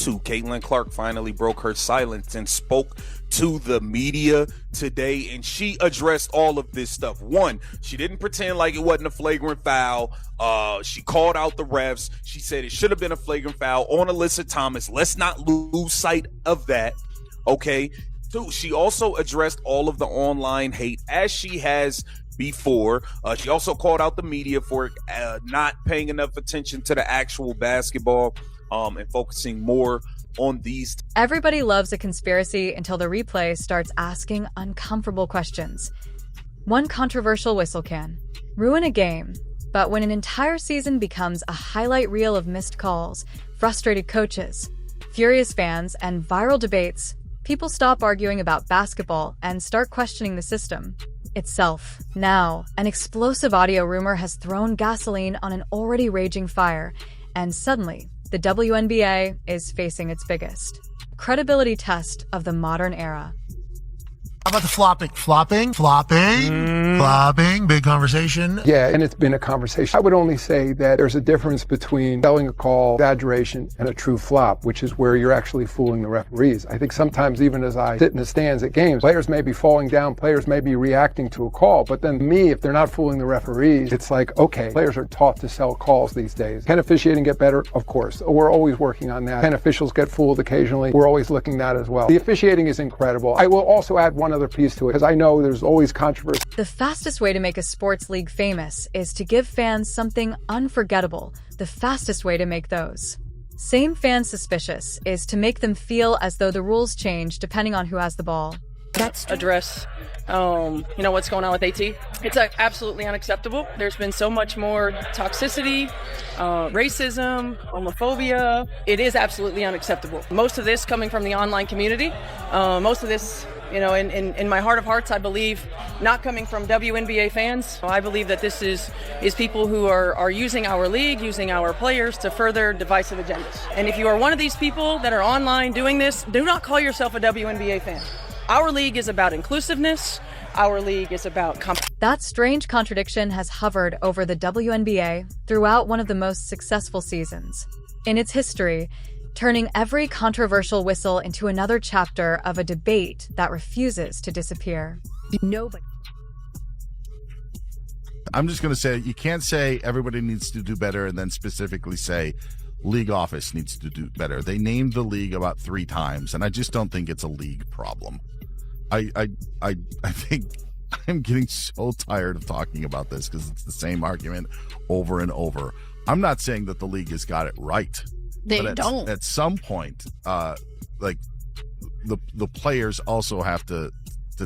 to. Caitlin Clark finally broke her silence and spoke to the media today, and she addressed all of this stuff. One, she didn't pretend like it wasn't a flagrant foul. She called out the refs. She said it should have been a flagrant foul on Alyssa Thomas. Let's not lose sight of that. Okay. Two, she also addressed all of the online hate as she has before. She also called out the media for not paying enough attention to the actual basketball and focusing more on these. Everybody loves a conspiracy until the replay starts asking uncomfortable questions. One controversial whistle can ruin a game, but when an entire season becomes a highlight reel of missed calls, frustrated coaches, furious fans, and viral debates, people stop arguing about basketball and start questioning the system itself. Now, an explosive audio rumor has thrown gasoline on an already raging fire, and suddenly, the WNBA is facing its biggest credibility test of the modern era. How about the flopping? Flopping, big conversation. Yeah, and it's been a conversation. I would only say that there's a difference between selling a call, exaggeration, and a true flop, which is where you're actually fooling the referees. I think sometimes even as I sit in the stands at games, players may be falling down, players may be reacting to a call, but then me, if they're not fooling the referees, it's like, okay, players are taught to sell calls these days. Can officiating get better? Of course. We're always working on that. Can officials get fooled occasionally? We're always looking at that as well. The officiating is incredible. I will also add one other piece to it, because I know there's always controversy. The fastest way to make a sports league famous is to give fans something unforgettable. The fastest way to make those same fans suspicious is to make them feel as though the rules change depending on who has the ball. That's address, what's going on with AT. It's absolutely unacceptable. There's been so much more toxicity, racism, homophobia. It is absolutely unacceptable. Most of this coming from the online community. Most of this, in my heart of hearts, I believe, not coming from WNBA fans. I believe that this is people who are using our league, using our players to further divisive agendas. And if you are one of these people that are online doing this, do not call yourself a WNBA fan. Our league is about inclusiveness. Our league is about That strange contradiction has hovered over the WNBA throughout one of the most successful seasons in its history, turning every controversial whistle into another chapter of a debate that refuses to disappear. Nobody. I'm just going to say, you can't say everybody needs to do better and then specifically say league office needs to do better. They named the league about 3 times, and I just don't think it's a league problem. I think I'm getting so tired of talking about this because it's the same argument over and over. I'm not saying that the league has got it right. They don't. At some point, the players also have to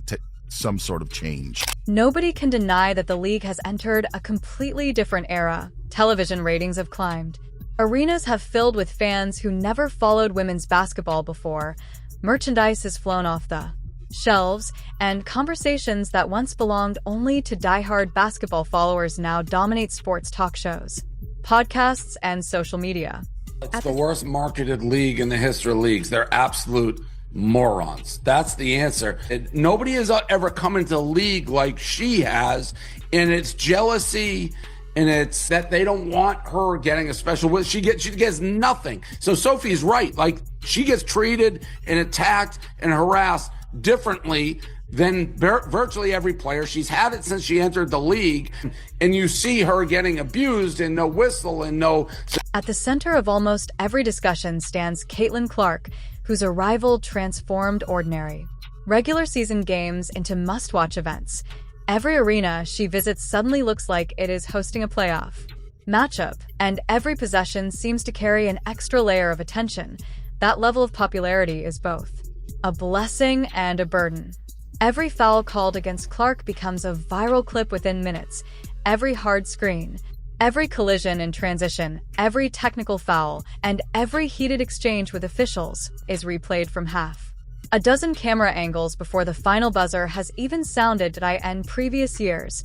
take some sort of change. Nobody can deny that the league has entered a completely different era. Television ratings have climbed. Arenas have filled with fans who never followed women's basketball before. Merchandise has flown off the shelves, and conversations that once belonged only to diehard basketball followers now dominate sports talk shows, podcasts, and social media. It's the worst marketed league in the history of leagues. They're absolute morons. That's the answer. Nobody has ever come into the league like she has, and it's jealousy, and it's that they don't want her getting a special. She gets nothing. So Sophie's right. Like, she gets treated and attacked and harassed differently than virtually every player. She's had it since she entered the league, and you see her getting abused and no whistle and no. At the center of almost every discussion stands Caitlin Clark, whose arrival transformed ordinary regular season games into must-watch events. Every arena she visits suddenly looks like it is hosting a playoff matchup, and every possession seems to carry an extra layer of attention. That level of popularity is both a blessing and a burden. Every foul called against Clark becomes a viral clip within minutes. Every hard screen, every collision in transition, every technical foul, and every heated exchange with officials is replayed from half a dozen camera angles before the final buzzer has even sounded. In previous years,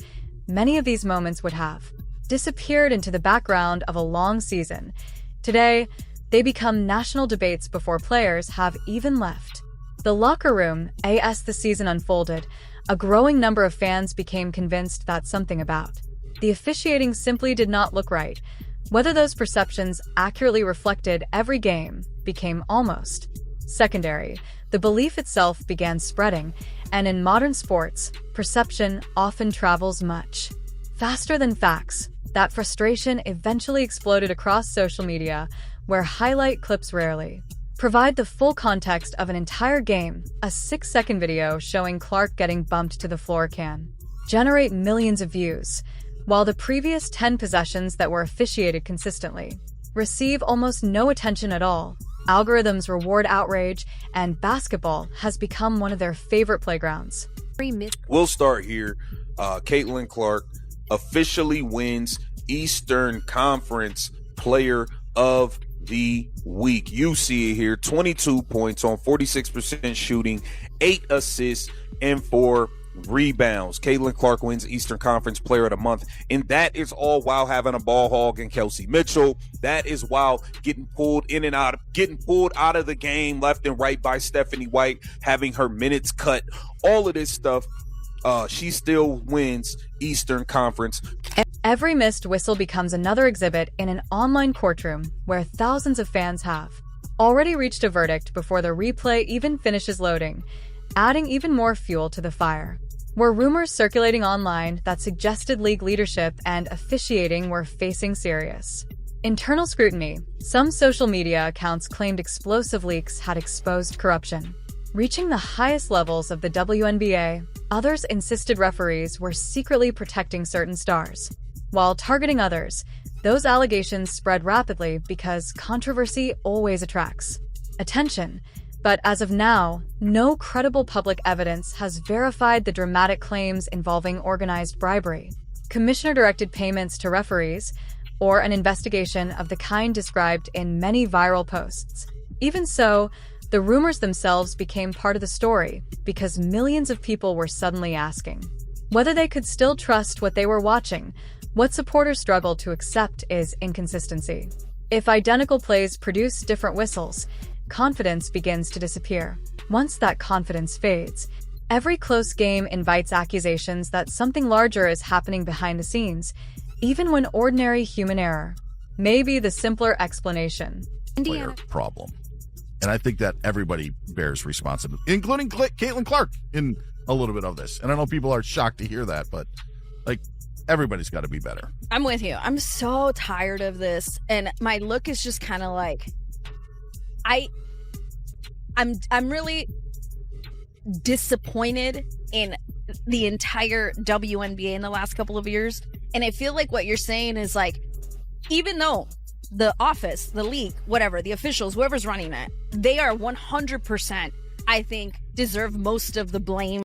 many of these moments would have disappeared into the background of a long season. Today, they become national debates before players have even left the locker room. As the season unfolded, a growing number of fans became convinced that something about the officiating simply did not look right. Whether those perceptions accurately reflected every game became almost secondary. The belief itself began spreading, and in modern sports, perception often travels much faster than facts. That frustration eventually exploded across social media, where highlight clips rarely provide the full context of an entire game. A 6-second video showing Clark getting bumped to the floor can generate millions of views, while the previous 10 possessions that were officiated consistently receive almost no attention at all. Algorithms reward outrage, and basketball has become one of their favorite playgrounds. We'll start here. Caitlin Clark officially wins Eastern Conference Player of the Week. You see it here, 22 points on 46% shooting, 8 assists, and 4 rebounds. Caitlin Clark wins Eastern Conference Player of the Month, and that is all while having a ball hog in Kelsey Mitchell. That is while getting pulled out of the game left and right by Stephanie White, having her minutes cut. All of this stuff, she still wins Eastern Conference. Every missed whistle becomes another exhibit in an online courtroom where thousands of fans have already reached a verdict before the replay even finishes loading, adding even more fuel to the fire. Were rumors circulating online that suggested league leadership and officiating were facing serious internal scrutiny. Some social media accounts claimed explosive leaks had exposed corruption, reaching the highest levels of the WNBA. Others insisted referees were secretly protecting certain stars, while targeting others. Those allegations spread rapidly because controversy always attracts attention. But as of now, no credible public evidence has verified the dramatic claims involving organized bribery, commissioner-directed payments to referees, or an investigation of the kind described in many viral posts. Even so, the rumors themselves became part of the story because millions of people were suddenly asking whether they could still trust what they were watching. What supporters struggle to accept is inconsistency. If identical plays produce different whistles, confidence begins to disappear. Once that confidence fades, every close game invites accusations that something larger is happening behind the scenes, even when ordinary human error may be the simpler explanation. Player problem. And I think that everybody bears responsibility, including Caitlin Clark, in a little bit of this. And I know people are shocked to hear that, but like, everybody's got to be better. I'm with you. I'm so tired of this. And my look is just kind of like, I'm really disappointed in the entire WNBA in the last couple of years. And I feel like what you're saying is like, even though the office, the league, whatever, the officials, whoever's running it, they are 100%, I think, deserve most of the blame